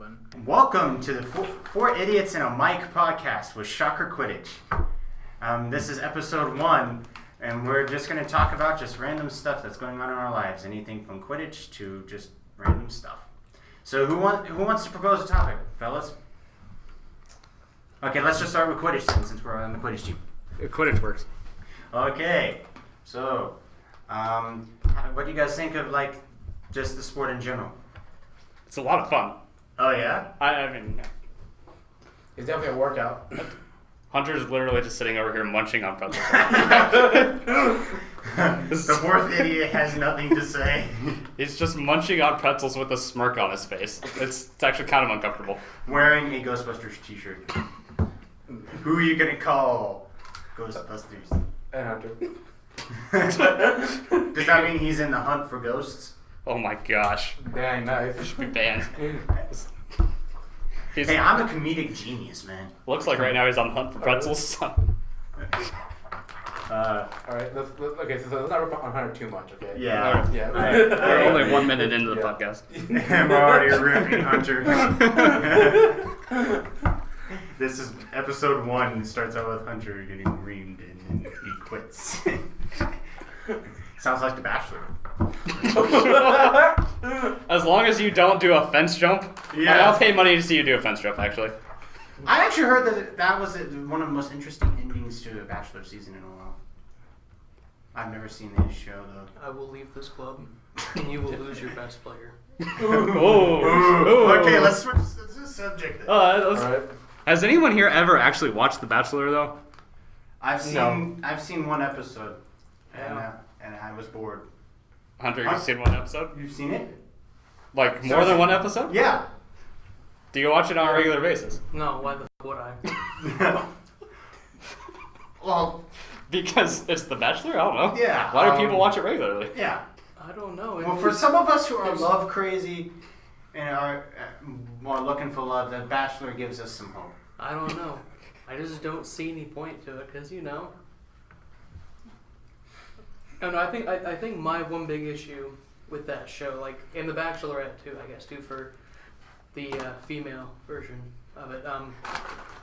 open. Welcome to the Four Idiots and a Mic podcast with Shocker Quidditch. This is episode 1, and we're just going to talk about just random stuff that's going on in our lives. Anything from Quidditch to just random stuff. So who wants to propose a topic, fellas? Okay, let's just start with Quidditch since we're on the Quidditch team. Quidditch works. Okay, so what do you guys think of just the sport in general? It's a lot of fun. Oh yeah? I mean, It's definitely a workout. Hunter's literally just sitting over here munching on pretzels. The fourth idiot has nothing to say. He's just munching on pretzels with a smirk on his face. It's actually kind of uncomfortable. Wearing a Ghostbusters t-shirt. Who are you gonna call Ghostbusters? Hunter. Does that mean he's in the hunt for ghosts? Oh my gosh. Dang, nice. Should be banned. Hey, I'm a comedic genius, man. Looks like right now he's on the hunt for pretzels. Alright, let's not rip on Hunter too much, okay? Yeah. Alright. Yeah. We're only 1 minute into the podcast. We're already ripping Hunter. This is episode 1. It starts out with Hunter getting reamed and then he quits. Sounds like The Bachelor. As long as you don't do a fence jump, Yeah. I'll pay money to see you do a fence jump, actually. I actually heard that was one of the most interesting endings to a Bachelor season in a while. I've never seen this show though. I will leave this club, and you will lose your best player. Okay, let's switch the subject. Then. Alright. Has anyone here ever actually watched The Bachelor, though? I've seen one episode, Yeah. and I was bored. Hunter, you've seen one episode? You've seen it? Like, more than one episode? Yeah. Do you watch it on a regular basis? No, why the f would I? Well, Because it's The Bachelor? I don't know. yeah. Why do people watch it regularly? Yeah. I don't know. Well, for some of us who are love crazy and are more looking for love, The Bachelor gives us some hope. I don't know. I just don't see any point to it, because No, I think my one big issue with that show, like, and The Bachelorette too, I guess too, for the female version of it.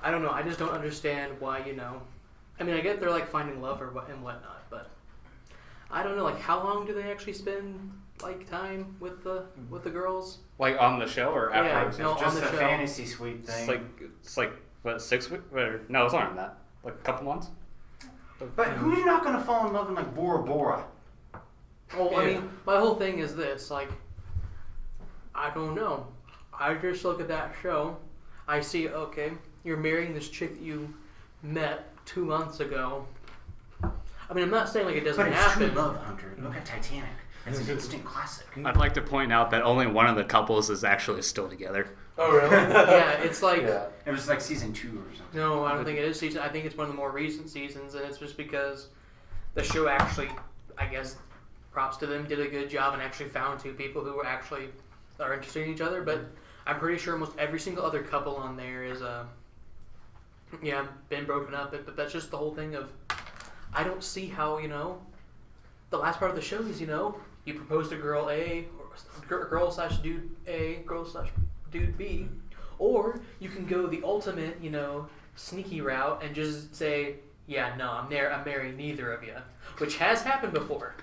I don't know. I just don't understand why. I mean, I get they're like finding love and whatnot, but I don't know. Like, how long do they actually spend time with the girls? Like, on the show or after? No, Just on the a show. fantasy suite thing. It's like, what, 6 weeks? No, it's longer than that. Like, a couple months? But who's not going to fall in love in Bora Bora? Well, I mean, my whole thing is this, I don't know. I just look at that show, I see, okay, you're marrying this chick that you met 2 months ago. I mean, I'm not saying it doesn't But it's happen. true love, Hunter. Look at Titanic. It's an instant classic. I'd like to point out that only one of the couples is actually still together. Oh, really? Yeah, it's like, Yeah. It was like season 2 or something. no, I don't think it is season. I think it's one of the more recent seasons, and it's just because the show actually, I guess, props to them, did a good job and actually found 2 people who are interested in each other. But I'm pretty sure almost every single other couple on there is been broken up. But that's just the whole thing of, I don't see how, the last part of the show is, you propose to girl A, or girl/dude A, girl/dude B, or you can go the ultimate, sneaky route and just say, yeah, no, I'm marrying neither of you, which has happened before.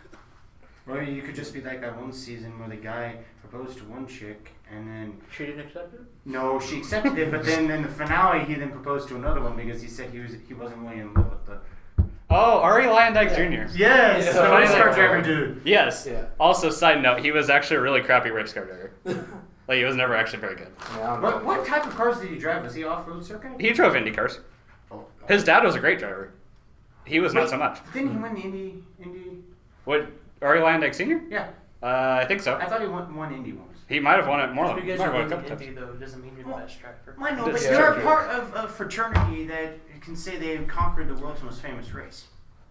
Or you could just be like that one season where the guy proposed to one chick and then... She didn't accept it? No, she accepted it, but then in the finale he then proposed to another one because he said he wasn't really in love with the... Oh, Ari Lyondike Jr. Yes! Yeah. The race car driver dude. Yes. Yeah. Also, side note, he was actually a really crappy race car driver. Like, he was never actually very good. Yeah, I don't know. What type of cars did he drive? Was he off-road circuit? He drove Indy cars. Oh. His dad was a great driver. He was not so much. Didn't he win the Indy? What, Ari Lyondike Sr.? Yeah. I think so. I thought he won Indy once. He might have won it more Just than because might you're have won a winning couple Indy, times. though, doesn't mean you're the best driver. I know, but That's you're true. a part of a fraternity that can say they conquered the world's most famous race.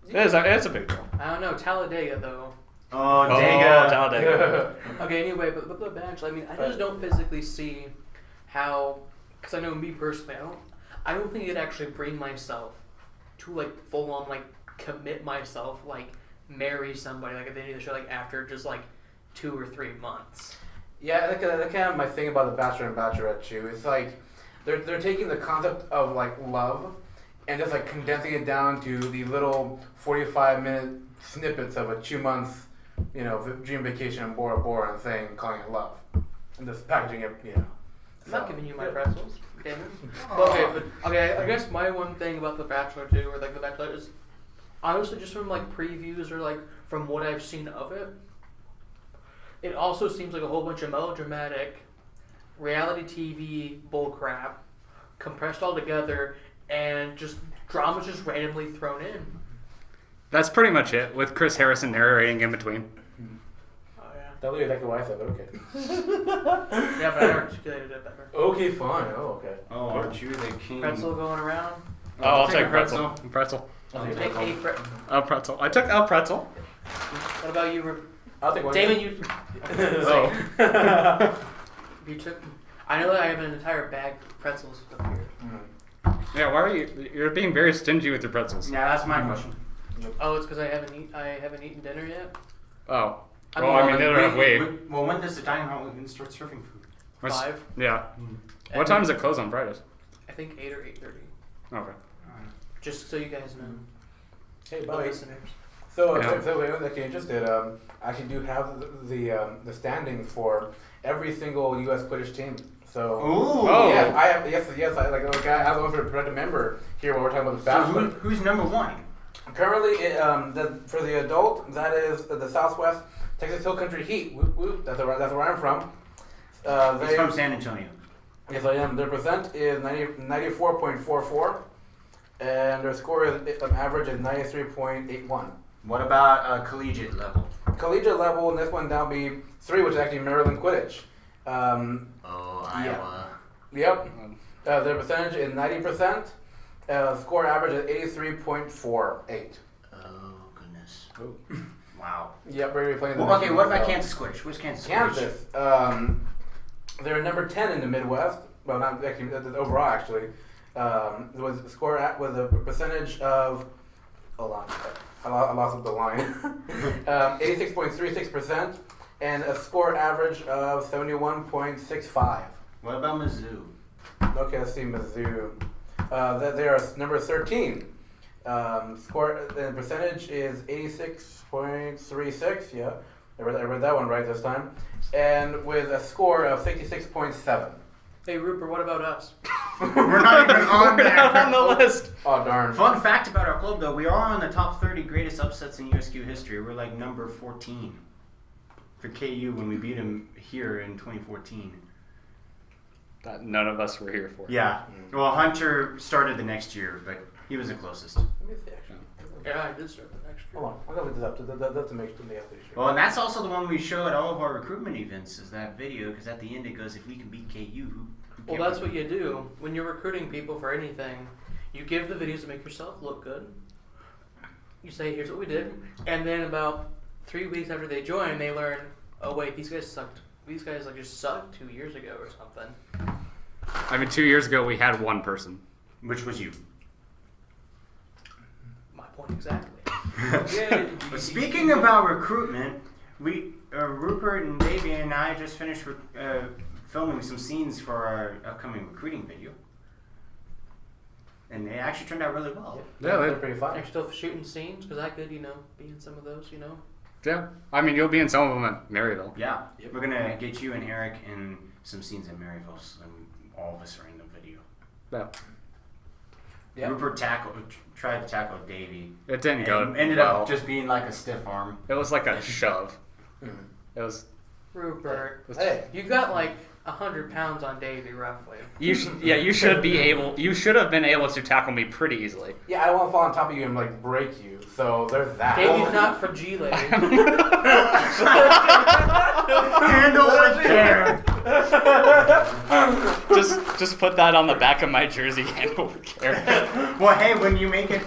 It's a big deal. I don't know, Talladega, though. Oh, Talladega. Okay, anyway, but the Bachelor, I mean, I just don't physically see how, because I know me personally, I don't think I'd actually bring myself to full on commit myself, marry somebody at the end of the show, after just 2 or 3 months. Yeah, that's kind of my thing about The Bachelor and Bachelorette too. It's like they're taking the concept of like love and just like condensing it down to the little 45-minute snippets of a 2-month, dream vacation in Bora Bora and saying, calling it love, and just packaging it, I'm not giving you my pretzels, Damon. Okay, I guess my one thing about The Bachelor too, or like The Bachelor, is honestly just from like previews or like from what I've seen of it. It also seems like a whole bunch of melodramatic reality TV bullcrap compressed all together, and just drama's just randomly thrown in. That's pretty much it, with Chris Harrison narrating in between. Oh yeah. That was exactly what I said, but okay. Yeah, but I articulated it better. Okay, fine. Oh, okay. Oh, aren't you the king? Pretzel going around. Oh, I'll take pretzel. Pretzel. Take a pretzel. A pretzel. I took a pretzel. What about you, I'll take one. Damon? You. Oh. You took. I know that I have an entire bag of pretzels up here. Yeah, why are you? You're being very stingy with your pretzels. Yeah, that's my question. Oh, it's because I haven't eaten dinner yet. Oh. I Well, mean, I mean, neither have we. Well, when does the dining hall even start serving food? 5. Yeah. What time does it close on Fridays? I think 8 or 8:30. Okay. Just so you guys know. Hey, The buddy. listeners. So, Yeah. if anyone's actually interested, I actually do have the standings for every single U.S. Quidditch team. So, Ooh. Oh. yeah, I have yes. I have one for a member here while we're talking about the So Bachelor. who's number one? Currently, for the adult, that is the Southwest Texas Hill Country Heat. Whoop, whoop. That's where I'm from. He's from San Antonio. Yes, I am. Their percent is 94.44, and their score is average is 93.81. What about collegiate level? Collegiate level, and this one down be 3, which is actually Maryland Quidditch. Iowa. Yep. Their percentage is 90%. Score average is 83.48. Oh, goodness. Ooh. Wow. Yep, we're playing the Well, okay, what about so- Kansas Quidditch? Where's Kansas Quidditch? Kansas. They're number 10 in the Midwest. Well, not actually, that's overall actually. Was score at with a percentage of. Hold on, I lost the line. 86.36%, and a score average of 71.65. What about Mizzou? Okay, let's see Mizzou. They are number 13. Score and percentage is 86.36. Yeah, I read that one right this time. And with a score of 66.7. Hey Rupert, what about us? We're not even on We're not on the list. Oh darn. Fun fact about our club, though, we are on the top 30 greatest upsets in USQ history. We're like number 14 for KU when we beat them here in 2014. That none of us were here for. Yeah. Well, Hunter started the next year, but he was the closest. Let me see actually. Yeah, I did start the next year. Hold on, I'm gonna look this up to make sure. Well, and that's also the one we show at all of our recruitment events, is that video, because at the end it goes, if we can beat KU, who Well, can't that's what you do when you're recruiting people for anything. You give the videos to make yourself look good. You say, "Here's what we did," and then about 3 weeks after they join, they learn, "Oh wait, these guys sucked. These guys just sucked 2 years ago or something." I mean, 2 years ago we had one person. Which was you. My point exactly. But speaking about recruitment, we Rupert and Davey and I just finished filming some scenes for our upcoming recruiting video, and they actually turned out really well. Yeah, they're pretty fun. They're still shooting scenes because I could, be in some of those, Yeah. I mean, you'll be in some of them at Maryville. Yeah, Yep. we're gonna get you and Eric in some scenes in Maryville, and all of us are in the video. Yeah. Yeah. Rupert tried to tackle Davey. It didn't go. And ended well. up just being like a stiff arm. It was like a shove. Mhm. It was. Rupert, Hey. you got like 100 pounds on Davey roughly. You should be able. You should have been able to tackle me pretty easily. Yeah, I won't fall on top of you and like break you. So there's that. Davey's not fragile. Handle with care. Just put that on the back of my jersey. Handle with care. Well, hey, when you make it,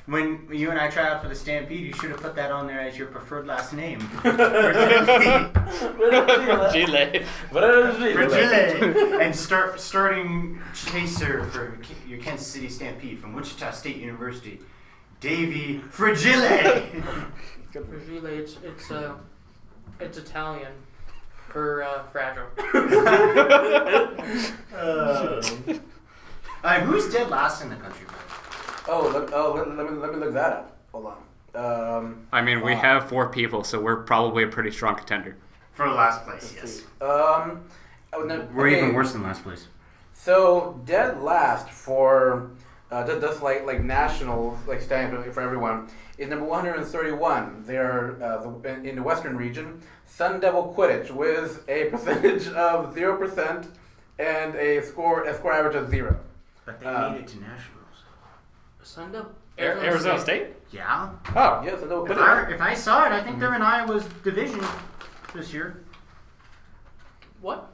when you and I try out for the Stampede, you should have put that on there as your preferred last name. Fragile. Fragile. And starting chaser for your Kansas City Stampede from Wichita State University, Davey Fragile. Fragile, it's Italian. For Fragile. Who's dead last in the country? Let me look that up. Hold on. I mean, we have 4 people, so we're probably a pretty strong contender. For last place, yes. We're even worse than last place. So dead last for just like national like standing for everyone is number 131. They're in the Western region. Sun Devil Quidditch with a percentage of 0% and a score average of 0. But they made it to nationals. Sun Devil. Arizona State? Yeah. Oh. Yes, Sun Devil Quidditch. If I saw it, I think they're in Iowa's division this year. What?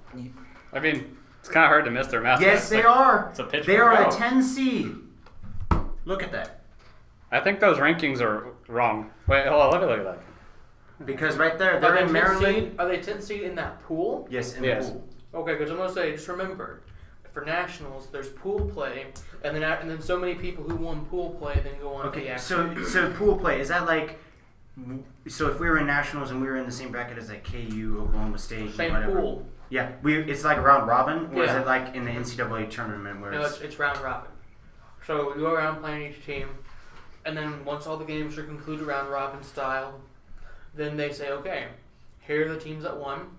I mean, it's kind of hard to miss their mascot. Yes, they are. It's a pitch. They are a 10 seed. Look at that. I think those rankings are wrong. Wait, hold on. Let me look at that. Because right there, they're in Maryland. Are they 10th seed in that pool? Yes, in the pool. Okay, because I'm gonna say, just remember, for nationals, there's pool play, and then so many people who won pool play then go on to the actual. So pool play, is that like? So if we were in nationals and we were in the same bracket as like KU, Oklahoma State, same whatever. pool. Yeah, it's like a round robin, or is Yeah. it like in the NCAA tournament where No, it's round robin. So you go around playing each team, and then once all the games are concluded round robin style, then they say, okay, here are the teams that won.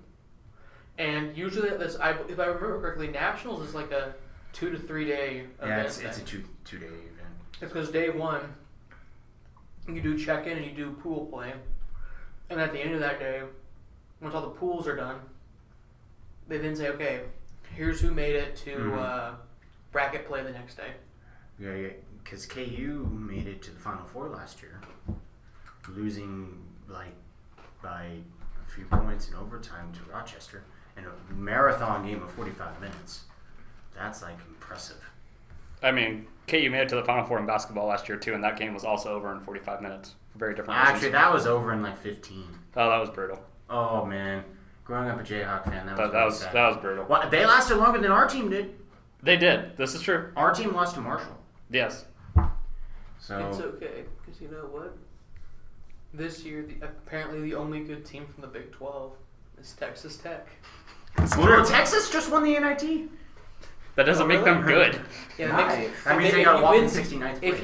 And usually, if I remember correctly, nationals is like a 2 to 3 day event. Yeah, it's a two-day event. It's because day one, you do check-in and you do pool play. And at the end of that day, once all the pools are done, they then say, okay, here's who made it to bracket play the next day. Yeah, because KU made it to the Final Four last year, losing like by a few points in overtime to Rochester in a marathon game of 45 minutes. That's like impressive. I mean, KU made it to the Final Four in basketball last year too, and that game was also over in 45 minutes. Very different. Actually, that was over in like 15. Oh, that was brutal. Oh man, growing up a Jayhawk fan, that was brutal. Well, they lasted longer than our team did. They did. This is true. Our team lost to Marshall. Yes. So it's okay, because you know what? This year, apparently the only good team from the Big 12 is Texas Tech. Well, Texas just won the NIT. That doesn't make them good. Yeah, Nice. That means they got to walk in 69th place.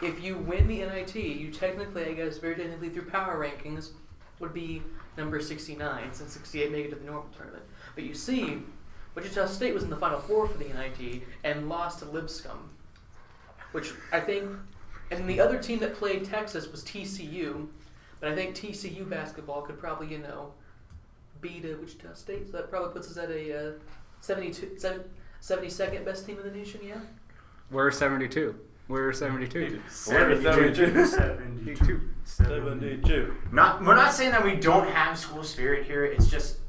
If you win the NIT, you technically, I guess, very technically through power rankings, would be number 69, since 68 make it to the normal tournament. But you see, Wichita State was in the Final Four for the NIT and lost to Lipscomb, which I think, and the other team that played Texas was TCU, but I think TCU basketball could probably, beat Wichita State, so that probably puts us at a 72nd best team in the nation, yeah? We're 72. We're 72. 72. We're not saying that we don't have school spirit here. It's just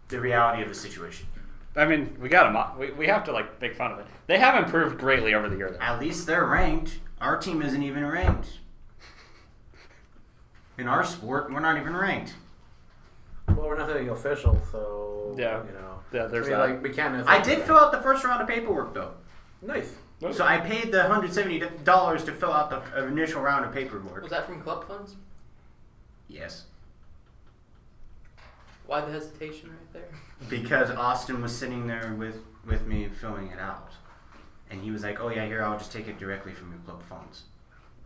the reality of the situation. I mean, we got them. We have to make fun of it. They have improved greatly over the year, though. At least they're ranked. Our team isn't even ranked. In our sport, we're not even ranked. Well, we're not anything official, so Yeah. Yeah, there's that. We can't. I did fill out the first round of paperwork though. Nice. So I paid the $170 to fill out the initial round of paperwork. Was that from club funds? Yes. Why the hesitation right there? Because Austin was sitting there with me filling it out. And he was like, oh yeah, here, I'll just take it directly from your club funds.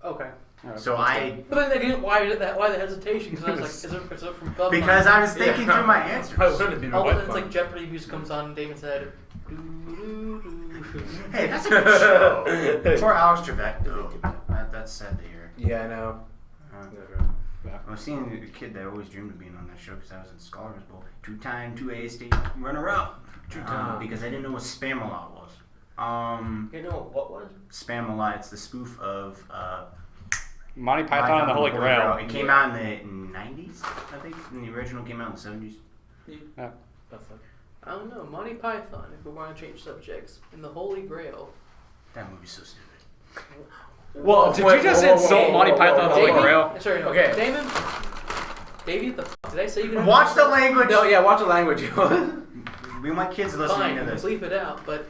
Okay. So I... But then again, why the hesitation? Because I was like, is it from club Because funds? I was thinking through my answers. All of a sudden it's like Jeopardy music comes on and Damon's head. Hey, that's a good show. Poor Alex Trebek, though. That's sad to hear. Yeah, I know. I was seeing a kid that always dreamed of being on that show because I was in Scholars Bowl. 2-time, 2A state runner-up. Because I didn't know what Spamalot was. You know what was? Spamalot, it's the spoof of Monty Python and the Holy Grail. It came out in the 90s, I think. And the original came out in the 70s. Yeah. I don't know. Monty Python, if we want to change subjects, and the Holy Grail. That movie's so stupid. Well, did you just insult Monty Python and the Holy Grail? Sorry, no. Okay. Damon? Davey, what the fuck? Did I say you could Watch the language! No, yeah, watch the language. We want kids listening Fine, to this. bleep it out, but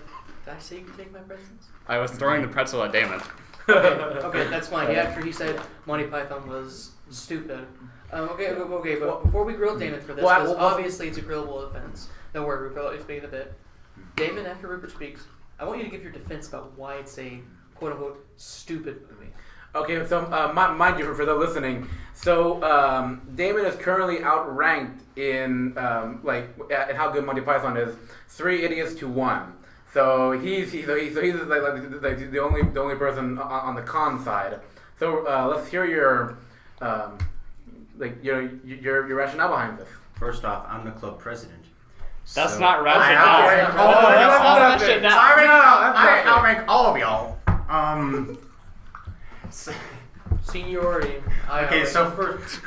did I say you could take my presents? I was throwing the pretzel at Damon. Okay, that's fine. After he said Monty Python was stupid, Okay, but before we grill Damon for this, Well, because well, obviously it's a grillable offense. Don't worry, Rupert, let me speak in a bit. Damon, after Rupert speaks, I want you to give your defense about why it's a quote-unquote stupid movie. Okay, so mind you, for the listening, so Damon is currently outranked in in how good Monty Python is, 3 idiots to 1. So he's like the only person on the con side. So let's hear your your rationale behind this. First off, I'm the club president. That's So not rationale. I outrank all of y'all. Seniority. Okay, so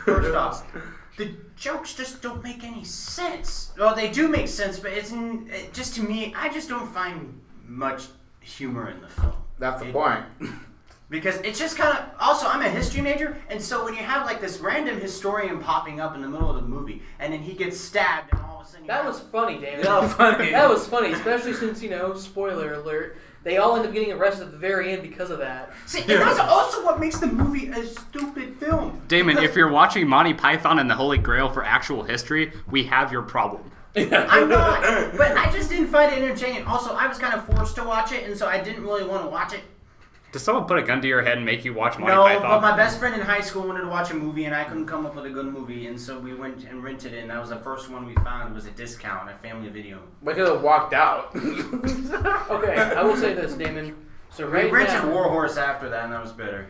first off, the jokes just don't make any sense. Well, they do make sense, but just to me, I just don't find much humor in the film. That's the point. Because it's just kind of... Also, I'm a history major, and so when you have like this random historian popping up in the middle of the movie, and then he gets stabbed, and all of a sudden... That was funny, Damon. That was funny. That was funny, especially since, spoiler alert, they all end up getting arrested at the very end because of that. See, and that's also what makes the movie a stupid film. Damon, if you're watching Monty Python and the Holy Grail for actual history, we have your problem. I'm not, but I just didn't find it entertaining. Also, I was kind of forced to watch it, and so I didn't really want to watch it. Does someone put a gun to your head and make you watch Monty No, Python? but my best friend in high school wanted to watch a movie, and I couldn't come up with a good movie, and so we went and rented it, and that was the first one we found. It was a discount at Family Video. We could have walked out. Okay, I will say this, Damon. So We right rented now, War Horse after that, and that was better.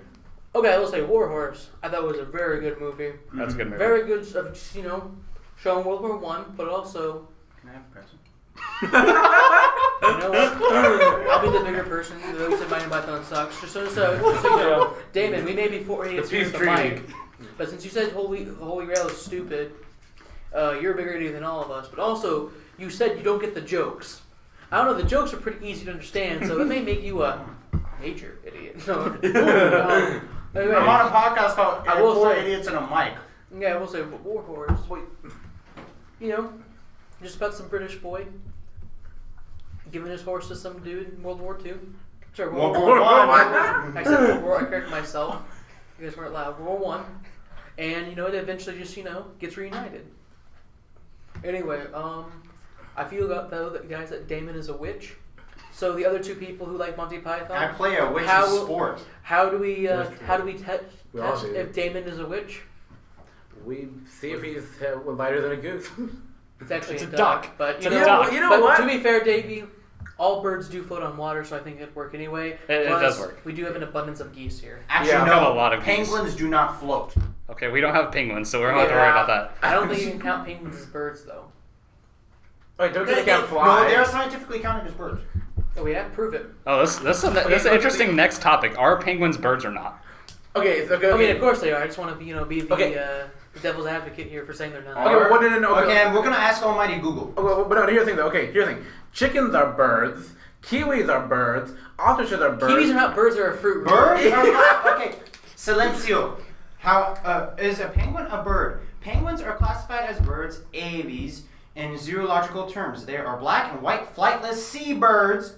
okay, I will say War Horse. I thought it was a very good movie. That's a good movie. Very good, showing World War One, but also, Can I have a present? you know what? I'll be the bigger person. Those that Monty Python sucks. Just so you know, Damon, we may be 4 idiots here peace with the treaty. mic, but since you said Holy Grail is stupid, you're a bigger idiot than all of us. But also, you said you don't get the jokes. I don't know. The jokes are pretty easy to understand, so it may make you a major idiot. Anyway, I'm on a podcast called I will 4 say- Idiots and a Mic. yeah, I will say War Horse. Just about some British boy giving his horse to some dude in World War II. Sorry, World War One. I said World War. I corrected myself. You guys weren't loud. World War One, and it eventually just gets reunited. Anyway, I feel though that guys that Damon is a witch. So the other 2 people who like Monty Python. I play a witch's sport. How do we That's true. test We all do. if Damon is a witch? We see if he's lighter than a goose. It's actually It's a a duck. But It's you a know, duck. You know but what? to be fair, Davey, all birds do float on water, so I think it'd work anyway. It Plus, does work. We do have an abundance of geese here. Actually, Yeah. We have no. a lot of geese. Penguins do not float. Okay, we don't have penguins, so we don't have to worry about that. I don't think you can count penguins as birds, though. Wait, don't they can't fly? No, they are scientifically counted as birds. Oh, yeah, prove it. Oh, this is an interesting next topic. Are penguins birds or not? Okay, so I mean, of course they are. I just want to be the Okay. devil's advocate here for saying they're not. Okay, well, no. Okay, and we're gonna ask Almighty Google. But no, here's the thing though. Okay, here's the thing. Chickens are birds. Kiwis are birds. Ostriches are birds. Kiwis are not birds; they're a fruit. Birds are not. Okay, silencio. How is a penguin a bird? Penguins are classified as birds, aves, in zoological terms. They are black and white flightless seabirds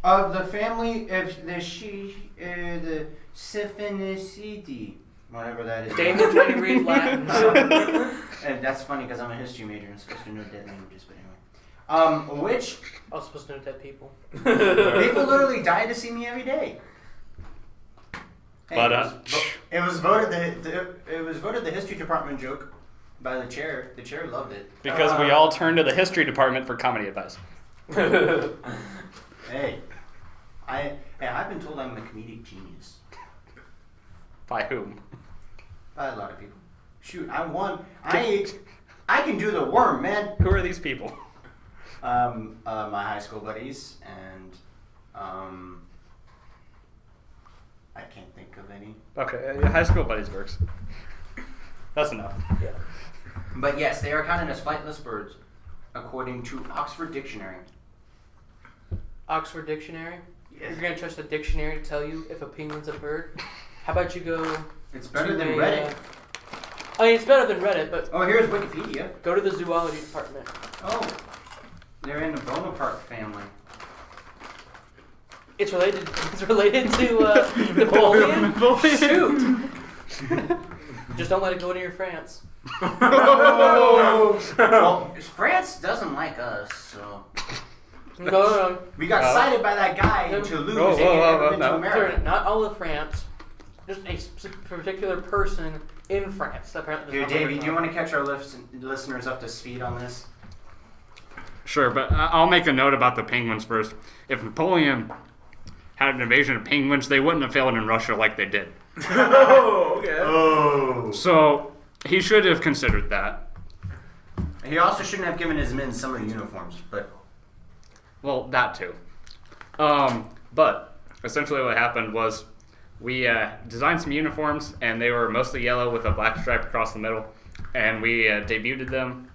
of the family of the Siphonoecidae. Whatever that is. Damon trying to read Latin. And that's funny because I'm a history major and supposed to know dead languages, but anyway. Which I was supposed to know dead people. people literally die to see me every day. Hey, But, it was voted the history department joke by the chair. The chair loved it. Because we all turn to the history department for comedy advice. Hey, I've been told I'm a comedic genius By whom? by a lot of people. Shoot, I won. I can do the worm, man. Who are these people? My high school buddies and I can't think of any. Okay, high school buddies works. That's enough. Yeah. But yes, they are counted as flightless birds, according to Oxford Dictionary. Oxford Dictionary. Yes. You're gonna trust a dictionary to tell you if a penguin's a bird? How about you go? It's better to than a, Reddit. I mean, it's better than Reddit, but Oh, here's Wikipedia. go to the zoology department. Oh, they're in the Bonaparte family. It's related. It's related to Napoleon. Shoot! Just don't let it go near France. Well, France doesn't like us, so No. we got cited by that guy in Toulouse. Whoa, and he never been to no. America. Sorry, not all of France. Just a particular person in France. Apparently, Here, Davey, do you want to catch our listeners up to speed on this? Sure, but I'll make a note about the penguins first. If Napoleon had an invasion of penguins, they wouldn't have failed in Russia like they did. Oh, okay. Oh. So he should have considered that. He also shouldn't have given his men some of the uniforms, but Well, that too. But essentially what happened was we designed some uniforms, and they were mostly yellow with a black stripe across the middle, and we debuted them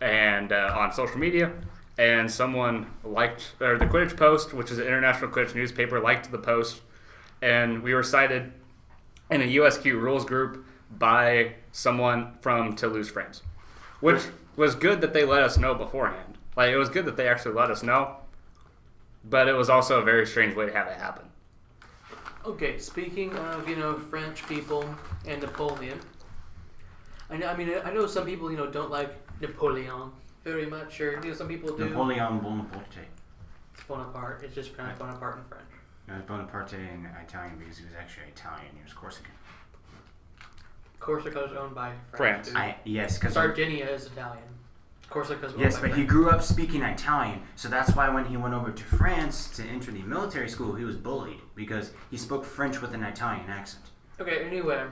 and on social media, and someone liked, or the Quidditch Post, which is an international Quidditch newspaper, liked the post, and we were cited in a USQ rules group by someone from Toulouse, France, which was good that they let us know beforehand. Like, it was good that they actually let us know, but it was also a very strange way to have it happen. Okay, speaking of, French people and Napoleon, I know some people, don't like Napoleon very much, or, some people do. Napoleon Bonaparte. Bonaparte, it's just pronounced Bonaparte in French. No, it's Bonaparte in Italian because he was actually Italian. He was Corsican. Corsica is owned by France. too. Yes, because Sardinia is Italian. Corsica is owned yes, by but he France. grew up speaking Italian, so that's why when he went over to France to enter the military school, he was bullied because he spoke French with an Italian accent. Okay, anyway,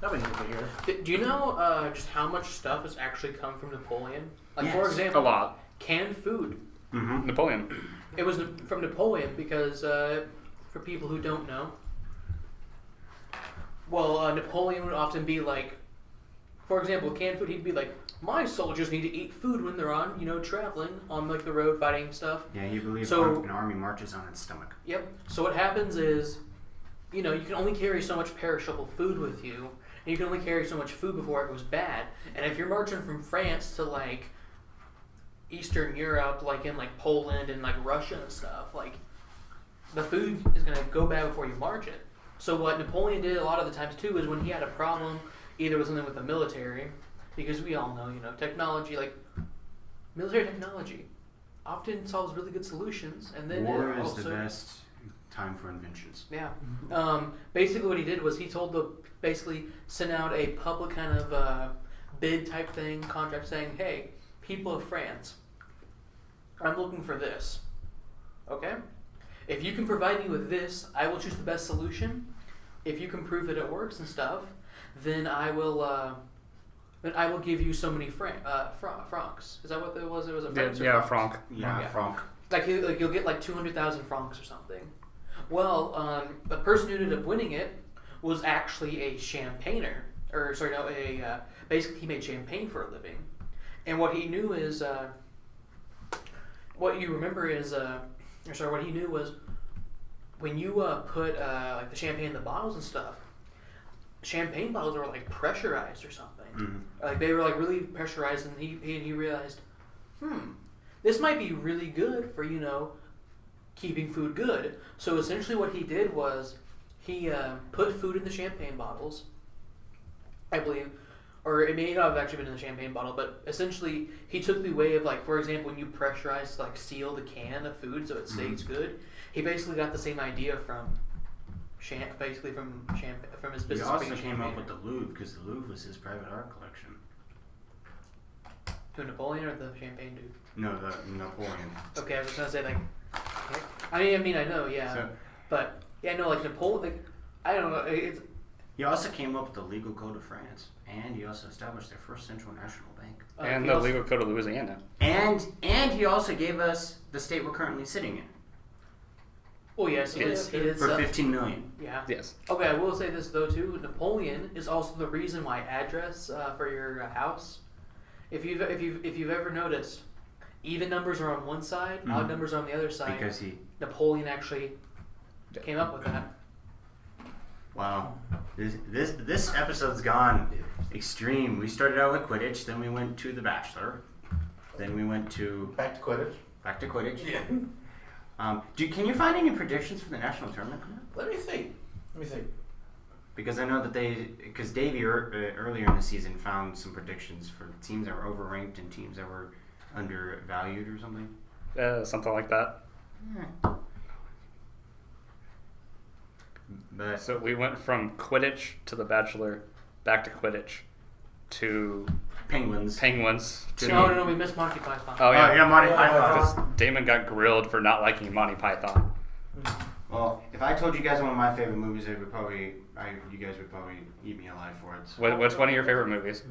Nobody needs to hear. do you know just how much stuff has actually come from Napoleon? Like, for Yes. A example, lot. canned food. Mm-hmm. Napoleon. It was from Napoleon because, for people who don't know, well, Napoleon would often be like, for example, canned food, he'd be like, my soldiers need to eat food when they're on, traveling on, like, the road fighting stuff. Yeah, he believed So- an army marches on its stomach. Yep. So what happens is, you can only carry so much perishable food with you, and you can only carry so much food before it goes bad. And if you're marching from France to, like, Eastern Europe, like in, like, Poland and, like, Russia and stuff, like, the food is going to go bad before you march it. So what Napoleon did a lot of the times, too, is when he had a problem, either with something with the military, because we all know, technology, like, military technology often solves really good solutions, and then War it is also, the best time for inventions. yeah. Basically what he did was he basically sent out a public kind of bid type thing, contract saying, hey, people of France, I'm looking for this. Okay? If you can provide me with this, I will choose the best solution. If you can prove that it works and stuff, then I will give you so many francs. Is that what it was? It was a francs or Yeah, francs? franc. Yeah, Franck. Like you'll get like 200,000 francs or something. Well, the person who ended up winning it was actually a champagner, basically he made champagne for a living, and what he knew is, what he knew was, when you put like the champagne in the bottles and stuff, champagne bottles were like pressurized or something. Mm-hmm. Like they were like really pressurized, and he realized, this might be really good for keeping food good. So essentially, what he did was he put food in the champagne bottles, I believe, or it may not have actually been in the champagne bottle, but essentially he took the way of, like, for example, when you pressurize to like seal the can of food so it stays good. He basically got the same idea from his business. He also being came up champagner. with the Louvre because the Louvre was his private art collection. Who, Napoleon or the champagne dude? No, the Napoleon. Okay, I was gonna say, like, I mean, I know, yeah, So, but yeah, no, like Napoleon, like, I don't know, it's he also came up with the legal code of France, and he also established their first central national bank. And he the also- legal code of Louisiana. And he also gave us the state we're currently sitting in Oh yes, he did. for $15 million. Yeah. Yes. Okay, I will say this though too. Napoleon is also the reason why address for your house. If you've ever noticed, even numbers are on one side, odd Mhm. numbers are on the other side. Because he, Napoleon actually came up with that. wow, this episode's gone extreme. We started out with Quidditch, then we went to The Bachelor, then we went to Back to Quidditch. back to Quidditch. Yeah. Can you find any predictions for the national tournament coming up? Let me see. Because I know that because Davey earlier in the season found some predictions for teams that were overranked and teams that were undervalued or something. Something like that. Yeah. But So we went from Quidditch to The Bachelor, back to Quidditch, to Penguins. to No, we missed Monty Python. Oh yeah, yeah, Monty because Python. Damon got grilled for not liking Monty Python. Well, if I told you guys one of my favorite movies, you guys would probably eat me alive for it. So. What's one of your favorite movies?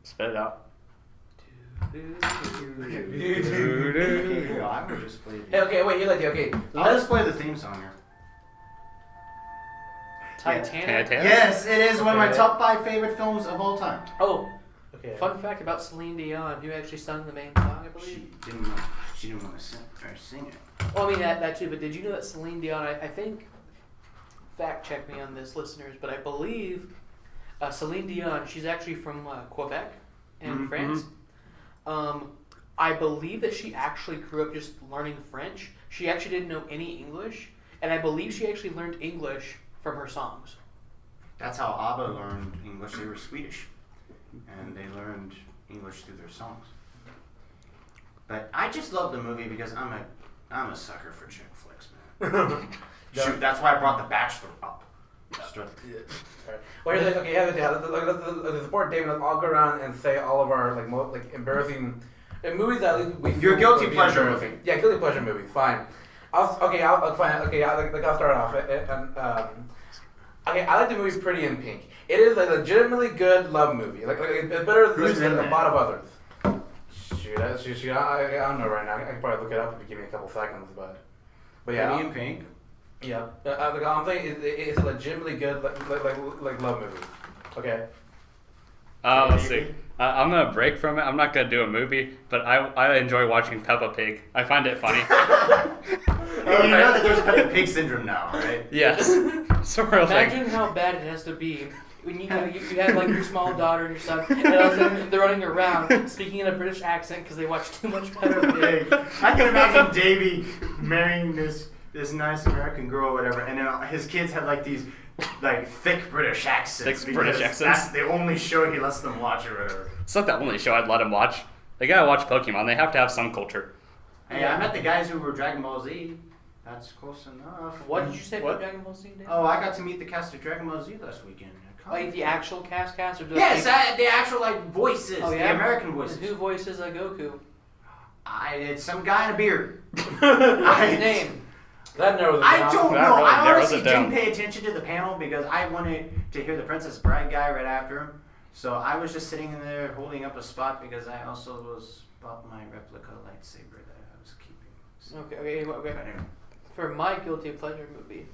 Spit it out. Okay, here, I will just play. Hey, okay, wait, okay. I'll just play the theme song here. Titanic. Yes, it is one of my top 5 favorite films of all time. Oh, Okay. fun fact about Celine Dion, who actually sung the main song, I believe. She didn't want to sing it. Well, I mean that too, but did you know that Celine Dion? I think. Fact check me on this, listeners, but I believe Celine Dion. She's actually from Quebec in France. I believe that she actually grew up just learning French. She actually didn't know any English, and I believe she actually learned English from her songs. That's how ABBA learned English. They were Swedish, and they learned English through their songs. But I just love the movie because I'm a sucker for chick flicks, man. Shoot, that's why I brought The Bachelor up. Well, here's okay, let's support David. Let's all go around and say all of our embarrassing movies that we feel Your guilty would be pleasure embarrassing. movie. Yeah, guilty pleasure movies. Fine. I'll start off. Okay, I like the movie Pretty in Pink. It is a legitimately good love movie. It's better than a lot of others. Shoot, I don't know right now. I can probably look it up if you give me a couple seconds, but yeah. Pretty in Pink. Yeah, I'm saying it's a legitimately good like love movie. Okay. Let's see. I'm gonna break from it. I'm not gonna do a movie, but I enjoy watching Peppa Pig. I find it funny. Hey, you know that there's Peppa Pig syndrome now, right? Yes, it's a real thing. Imagine how bad it has to be when you have like your small daughter and your son, and all of a sudden they're running around speaking in a British accent because they watch too much Peppa Pig. I can imagine Davey marrying this nice American girl or whatever, and then his kids have like these thick British accents. Thick British because accents. That's the only show he lets them watch or whatever. It's not the only show I'd let him watch. They gotta watch Pokemon. They have to have some culture. Hey, I met the guys who were Dragon Ball Z. That's close enough. What did you say What? about Dragon Ball Z? Dave? Oh, I got to meet the cast of Dragon Ball Z last weekend. Like the actual cast or just Yes, the actual voices, Oh, the yeah? American voices. Who voices Goku? It's some guy in a beard. What's his name? That narrows it I down. don't That know. really I narrows honestly it down. didn't pay attention to the panel because I wanted to hear the Princess Bride guy right after him. So I was just sitting in there holding up a spot because I also bought my replica lightsaber that I was keeping. So, Okay. but anyway. For my guilty pleasure movie,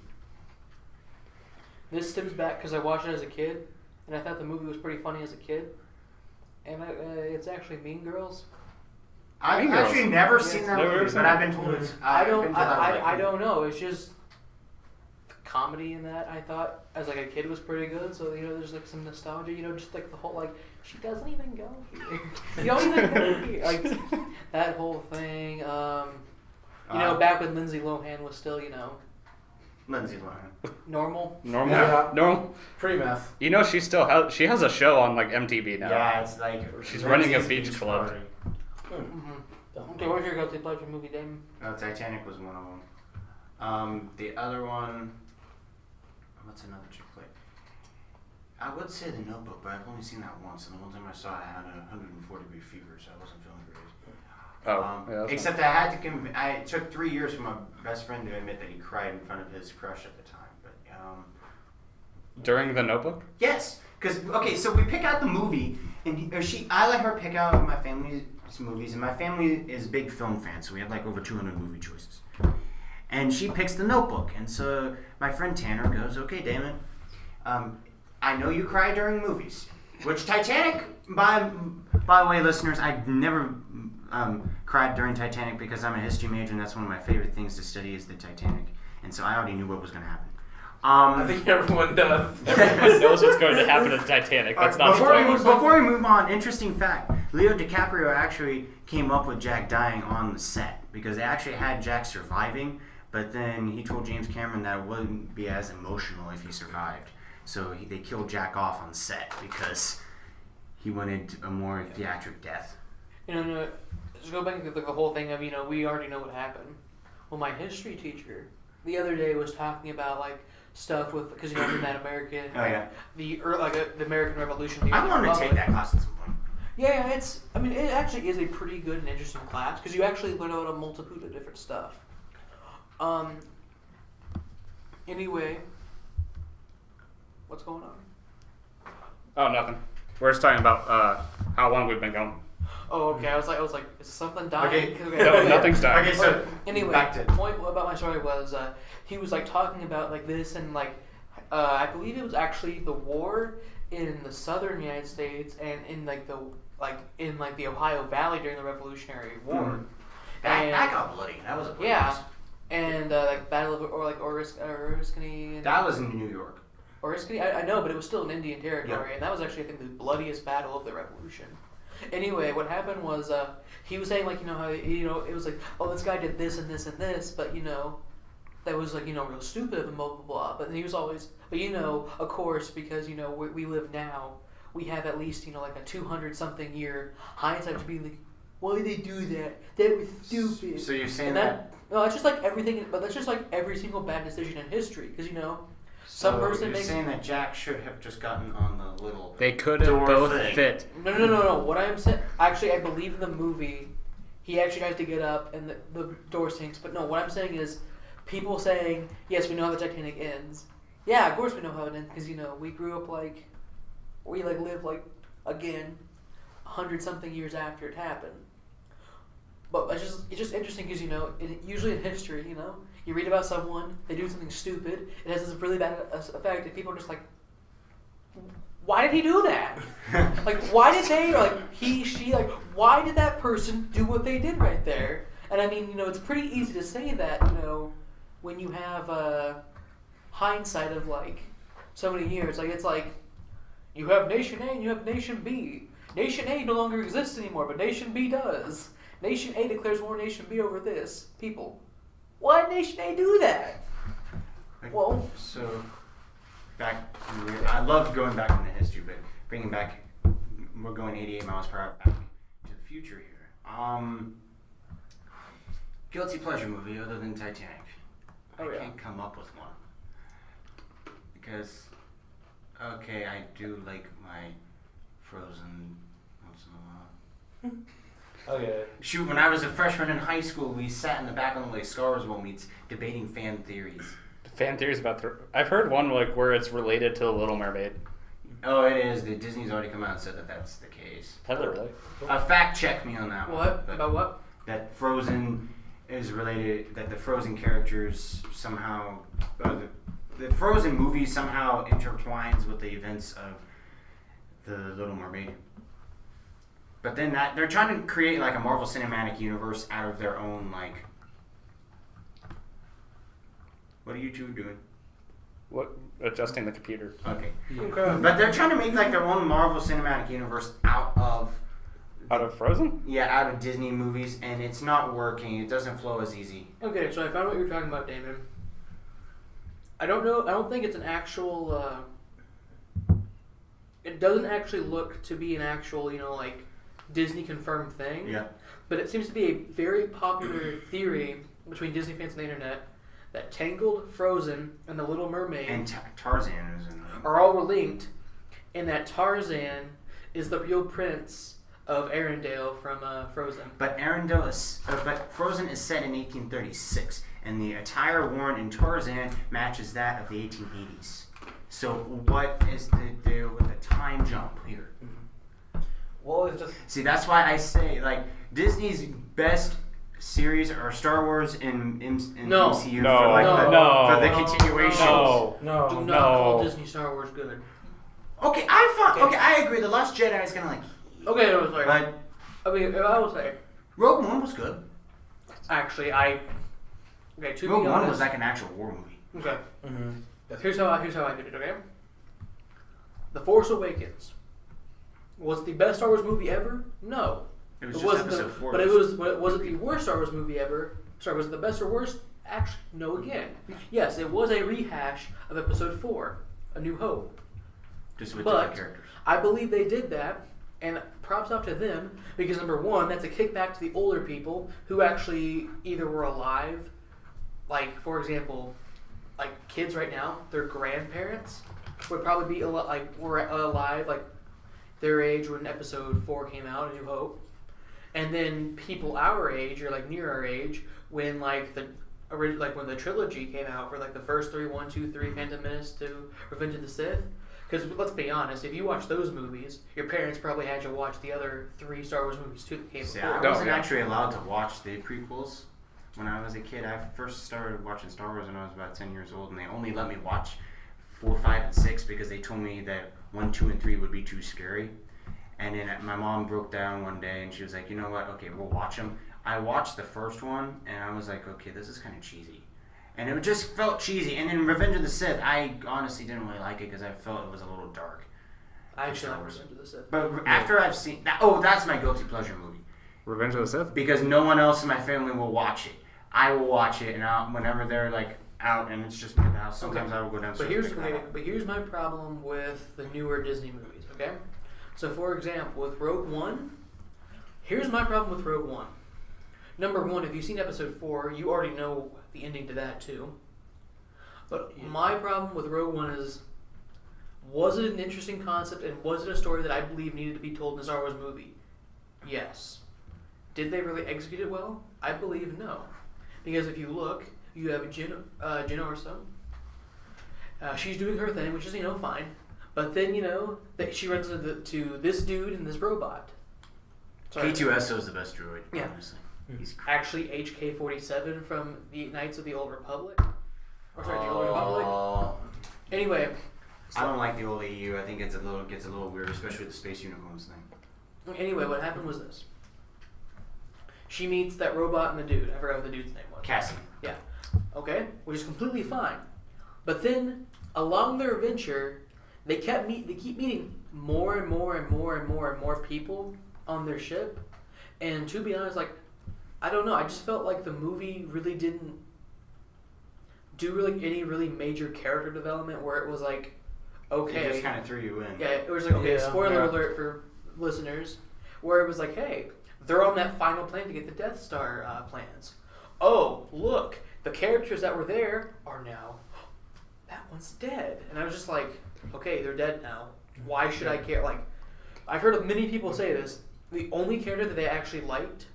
this stems back because I watched it as a kid, and I thought the movie was pretty funny as a kid. And it's actually Mean Girls. I've Mean Girls. actually never seen that Never movie, seen but it? I've been told it's. I I've been don't. told I like I it. don't know. It's just the comedy in that. I thought as like a kid was pretty good. So there's like some nostalgia. Just like the whole she doesn't even go here. You don't even go here. Like that whole thing. Back when Lindsay Lohan was still Lindsay Lohan. normal. Normal. Yeah. Normal. Pre-meth. She has a show on MTV now. Yeah, it's like She's running a Lindsay's beach club. Party. Okay, what's your guilty pleasure movie, Damon? Titanic was one of them. The other one. What's another chick flick? I would say The Notebook, but I've only seen that once, and the one time I saw it, I had 140-degree fever, so I wasn't feeling great. Yeah, that's Except I had to it took 3 years for my best friend to admit that he cried in front of his crush at the time. But During The Notebook? yes, because so we pick out the movie, and I let her pick out my family's movies, and my family is big film fans, so we have over 200 movie choices. And she picks The Notebook, and so my friend Tanner goes, "Okay, Damon, I know you cry during movies." Which Titanic, by the way, listeners, I never cried during Titanic because I'm a history major, and that's one of my favorite things to study is the Titanic, and so I already knew what was going to happen. I think everyone does. Everyone knows what's going to happen to the Titanic. That's not spoilers. Before we move on, interesting fact: Leo DiCaprio actually came up with Jack dying on the set because they actually had Jack surviving, But then he told James Cameron that it wouldn't be as emotional if he survived. So they killed Jack off on set because he wanted a more theatric death. No, just go back to the whole thing of, we already know what happened. Well, my history teacher the other day was talking about, like, stuff with, because, in that American, the American Revolution. I want to take that class at some point. Yeah, it actually is a pretty good and interesting class, because you actually learn about a multitude of different stuff. Anyway, what's going on? Oh, nothing. We're just talking about how long we've been going. Oh, okay. I was like, is something dying? Okay. No, nothing's dying. Okay, so anyway, back to the point about my story was he was like talking about like this and like I believe it was actually the war in the southern United States and in the Ohio Valley during the Revolutionary War. that got bloody. That was a bloody yeah, mess. and like Battle of Oriskany. That was in New York. Oriskany, I know, but it was still in Indian territory, Yeah. and that was actually I think the bloodiest battle of the Revolution. Anyway, what happened was he was saying like how it was like, oh, this guy did this and this and this, but that was like real stupid and blah blah blah. But he was always, but of course, because we live now, we have at least like a 200-something year hindsight to be like, why did they do that? That was stupid. So you're saying that? No, that's just like everything, but that's just like every single bad decision in history, because some person you're makes. saying that Jack should have just gotten on the little. They could have door both thing. fit. No. What I'm saying, actually, I believe in the movie, he actually tries to get up and the door sinks. But no, what I'm saying is, people saying, yes, we know how the Titanic ends. Yeah, of course we know how it ends because we grew up we live again, 100-something years after it happened. But it's just interesting because usually in history, you read about someone, they do something stupid, it has this really bad effect, and people are just like, why did he do that? Like, why did they, or like, he, she, like, why did that person do what they did right there? And I mean, it's pretty easy to say that, when you have hindsight of, so many years. Like, it's like, you have Nation A and you have Nation B. Nation A no longer exists anymore, but Nation B does. Nation A declares war on Nation B over this. People. Why did Nation A do that? Well, so back. I love going back into history, but bringing back, we're going 88 miles per hour back to the future here. Guilty pleasure movie other than Titanic. Oh, yeah. I can't come up with one because, okay, I do like my Frozen once in a while. Okay. Shoot, when I was a freshman in high school, we sat in the back on the Star Wars World meets debating fan theories. Fan theories about I've heard one where it's related to the Little Mermaid. Oh, it is. Disney's already come out and said that that's the case. Has it really? Fact check me on that one. what? But About what? that Frozen is related, that the Frozen characters somehow, the Frozen movie somehow intertwines with the events of the Little Mermaid. But then they're trying to create a Marvel Cinematic Universe out of their own What are you two doing? What? Adjusting the computer. Okay. Okay. But they're trying to make their own Marvel Cinematic Universe out of Frozen? Yeah, out of Disney movies, and it's not working. It doesn't flow as easy. Okay, so I found what you were talking about, Damon. I don't know. I don't think it's an actual. It doesn't actually look to be an actual, Disney confirmed thing. Yeah. But it seems to be a very popular theory between Disney fans and the internet that Tangled, Frozen, and The Little Mermaid And Tarzan is in are all linked, and that Tarzan is the real prince of Arendelle from Frozen. But but Frozen is set in 1836, and the attire worn in Tarzan matches that of the 1880s. So what is the deal with the time jump here? Well, it's just See, that's why I say Disney's best series are Star Wars and No. MCU No. for the continuations. No. Do not call Disney Star Wars good. Okay, I agree. The Last Jedi is gonna Okay, no, sorry. but I mean, I will say, Rogue One was good. actually, to Rogue be One honest, was like an actual war movie. okay. Mm-hmm. Here's how I did it. Okay. The Force Awakens was it the best Star Wars movie ever? No. It was It just wasn't episode 4. but was it the worst Star Wars movie ever? Sorry, was it the best or worst Actually, no. Again, yes, it was a rehash of Episode 4, A New Hope. Just with But different characters. I believe they did that, and props off to them because number one, that's a kickback to the older people who actually either were alive, like for example, like kids right now, their grandparents would probably be were alive, like their age when Episode 4 came out, A New Hope, and then people our age or like near our age when like when the trilogy came out for like the first three, 1, 2, 3, Phantom Menace to Revenge of the Sith. Because let's be honest, if you watch those movies, your parents probably had you watch the other 3 Star Wars movies too that came before. I wasn't actually allowed to watch the prequels when I was a kid. I first started watching Star Wars when I was about 10 years old, and they only let me watch 4, 5, and 6 because they told me that 1, 2, and 3 would be too scary. And then my mom broke down one day, and she was like, you know what, okay, we'll watch them. I watched the first one, and I was like, okay, this is kind of cheesy. And it just felt cheesy. And then Revenge of the Sith, I honestly didn't really like it because I felt it was a little dark. I actually like Revenge of the Sith. But after I've seen that, that's my guilty pleasure movie. Revenge of the Sith? Because no one else in my family will watch it. I will watch it, and whenever they're like out and it's just me in the house, sometimes I will go downstairs. But here's my problem with the newer Disney movies, okay? So for example, with Rogue One, here's my problem with Rogue One. Number one, if you've seen Episode 4, you already know the ending to that too. But my problem with Rogue One is, was it an interesting concept and was it a story that I believe needed to be told in a Star Wars movie? Yes. Did they really execute it well? I believe no. Because if you look, you have Jyn Erso. She's doing her thing, which is, fine. But then, that she runs into this dude and this robot. K2SO is the best droid, yeah. honestly. He's actually HK-47 from the Knights of the Old Republic. Or sorry, the Old Republic. Anyway. I don't like the old EU. I think it gets a little weird, especially with the space unicorns thing. Anyway, what happened was this. She meets that robot and the dude. I forgot what the dude's name was. Cassie. Yeah. Okay, which is completely fine. But then, along their adventure, they keep meeting more and more and more and more and more people on their ship. And to be honest, I don't know. I just felt like the movie really didn't do any really major character development where it was like, okay. It just kind of threw you in. Yeah, it was like, okay, spoiler alert for listeners, where it was like, hey, they're on that final plan to get the Death Star plans. Oh, look, the characters that were there are now, that one's dead. And I was just like, okay, they're dead now. Why should I care? I've heard of many people say this. The only character that they actually liked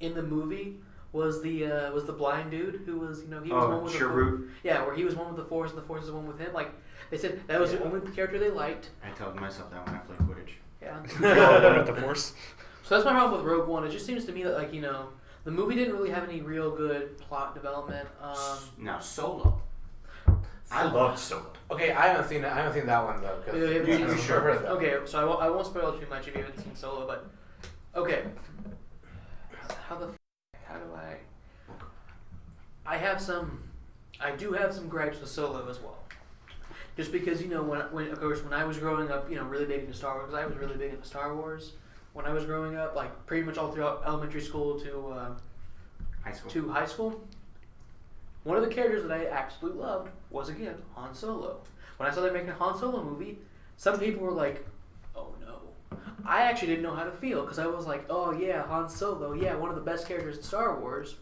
in the movie was the blind dude who was, he was one with the Force. Yeah, where he was one with the Force and the Force is one with him. They said that was the only character they liked. I told myself that when I played Quidditch. Yeah. One with the Force. So that's my problem with Rogue One. It just seems to me that the movie didn't really have any real good plot development. Now Solo. I loved Solo. Okay, I haven't seen that one though. You haven't seen I'm Solo? sure heard of that. Okay, so I won't spoil too much if you haven't seen Solo, but okay. How do I do have some gripes with Solo as well. Just because when I was growing up, really big into Star Wars, because I was really big into Star Wars when I was growing up, pretty much all throughout elementary school to high school. One of the characters that I absolutely loved was, again, Han Solo. When I saw they were making a Han Solo movie, some people were like, oh no. I actually didn't know how to feel, because I was like, oh yeah, Han Solo, yeah, one of the best characters in Star Wars.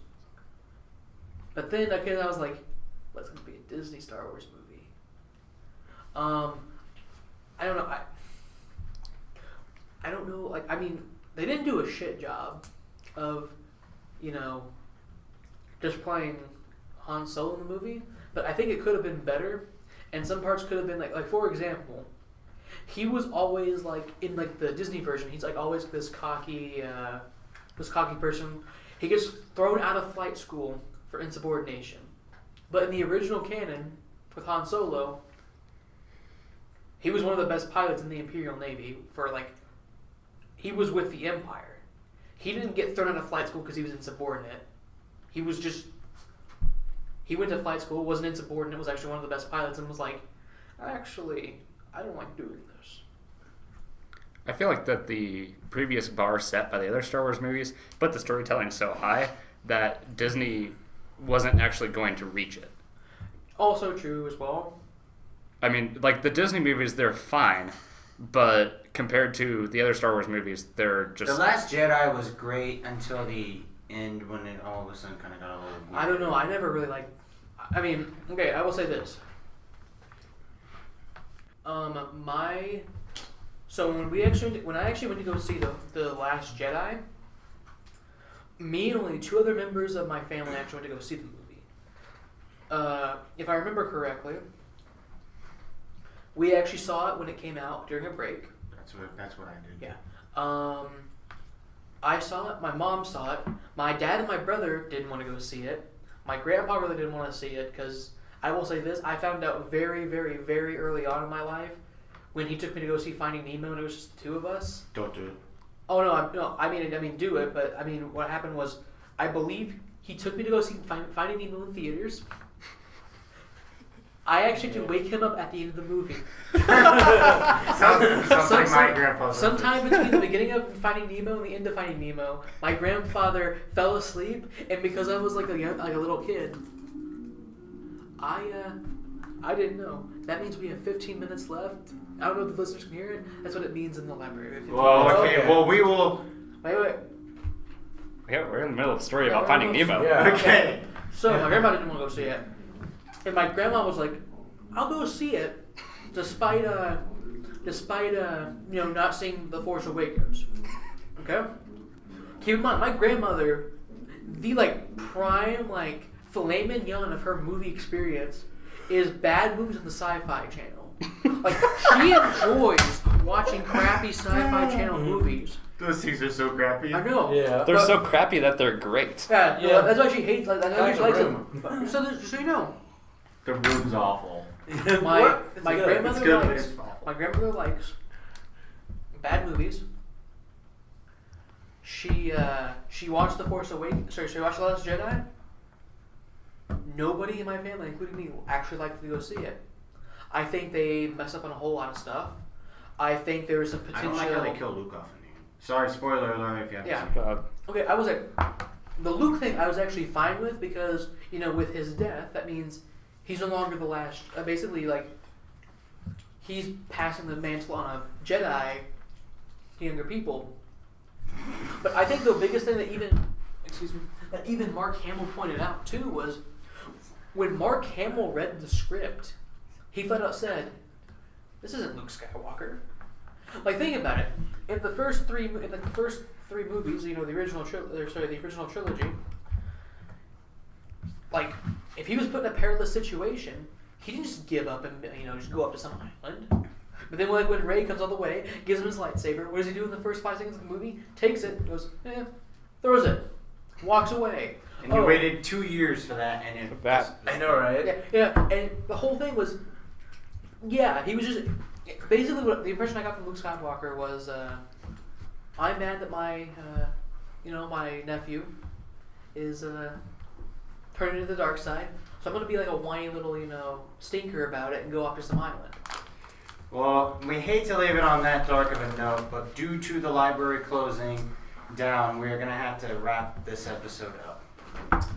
But then I was like, what's going to be a Disney Star Wars movie? I don't know. I don't know. They didn't do a shit job of, just playing Han Solo in the movie. But I think it could have been better, and some parts could have been like for example, he was always in the Disney version. He's always this cocky person. He gets thrown out of flight school for insubordination. But in the original canon with Han Solo, he was one of the best pilots in the Imperial Navy he was with the Empire. He didn't get thrown out of flight school because he was insubordinate. He went to flight school, wasn't insubordinate, was actually one of the best pilots, and was like, actually, I don't like doing this. I feel like that the previous bar set by the other Star Wars movies put the storytelling so high that Disney wasn't actually going to reach it. Also true as well. I mean, like the Disney movies, they're fine, but compared to the other Star Wars movies, they're just. The Last Jedi was great until the end when it all of a sudden kind of got a little weird. I don't know. I never really liked. I mean, okay. I will say this. So when I actually went to go see the Last Jedi, me and only 2 other members of my family actually went to go see the movie. If I remember correctly, we actually saw it when it came out during a break. That's what I did. Yeah. I saw it. My mom saw it. My dad and my brother didn't want to go see it. My grandpa really didn't want to see it because I will say this: I found out very, very, very early on in my life when he took me to go see Finding Nemo, and it was just the 2 of us. Don't do it. Oh no! I mean, do it. But I mean, what happened was, I believe he took me to go see Finding Nemo in theaters. I actually had to wake him up at the end of the movie. Sounds like my grandpa. Sometime between the beginning of Finding Nemo and the end of Finding Nemo, my grandfather fell asleep, and because I was like a little kid, I didn't know. That means we have 15 minutes left. I don't know if the listeners can hear it. That's what it means in the library. Well, okay. Well, we will. Wait. Yeah, we're in the middle of a story about Finding Nemo. Yeah. Okay. So my grandma didn't want to go see it, and my grandma was like, "I'll go see it," despite not seeing The Force Awakens. Okay. Keep in mind, my grandmother, the prime filet mignon of her movie experience is bad movies on the Sci-Fi Channel. She enjoys watching crappy Sci-Fi Channel movies. Those things are so crappy. I know. Yeah. They're so crappy that they're great. Yeah, Yeah. that's why she hates. That's why she likes Room. them. So you know, The Room's awful. my It's my good. grandmother It's good, but likes it's awful. my grandmother likes bad movies. She watched The Force Awakens. Sorry, she watched The Last Jedi. Nobody in my family, including me, actually liked to go see it. I think they messed up on a whole lot of stuff. I think there was some I potential. don't like how they kill Luke off in the end. Sorry, spoiler alert if you haven't Yeah. seen it. God. Okay, I was the Luke thing I was actually fine with because, with his death, that means he's no longer the last, basically, he's passing the mantle on a Jedi to younger people. But I think the biggest thing that even Mark Hamill pointed out, too, was when Mark Hamill read the script, he flat out said, "This isn't Luke Skywalker." Think about it. In the first three movies, the original trilogy, if he was put in a perilous situation, he didn't just give up and just go up to some island. But then when Rey comes all the way, gives him his lightsaber, what does he do in the first 5 seconds of the movie? Takes it, goes, throws it, walks away. And you waited 2 years for that, and it. I know, right? Yeah, and the whole thing was, he was just basically what the impression I got from Luke Skywalker was, I'm mad that my nephew is turning to the dark side, so I'm gonna be like a whiny little stinker about it and go off to some island. Well, we hate to leave it on that dark of a note, but due to the library closing down, we're going to have to wrap this episode up.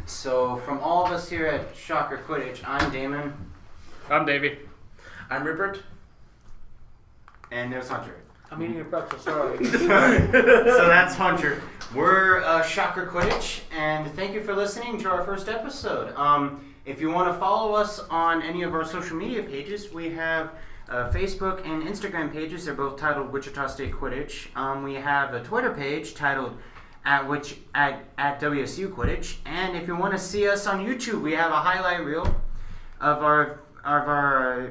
So, from all of us here at Shocker Quidditch, I'm Damon. I'm Davey. I'm Rupert. And there's Hunter. I'm eating a pretzel, sorry. So that's Hunter. We're Shocker Quidditch, and thank you for listening to our first episode. If you want to follow us on any of our social media pages, we have Facebook and Instagram pages. They're both titled Wichita State Quidditch. We have a Twitter page titled at WSU Quidditch. And if you want to see us on YouTube, we have a highlight reel of our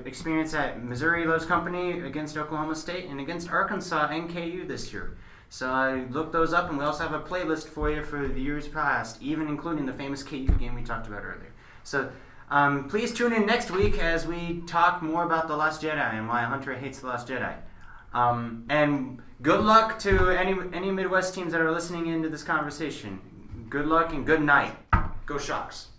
experience at Missouri Loves Company against Oklahoma State and against Arkansas and KU this year. So I looked those up, and we also have a playlist for you for the years past, even including the famous KU game we talked about earlier. So please tune in next week as we talk more about The Last Jedi and why Hunter hates The Last Jedi. And good luck to any Midwest teams that are listening into this conversation. Good luck and good night. Go Shocks.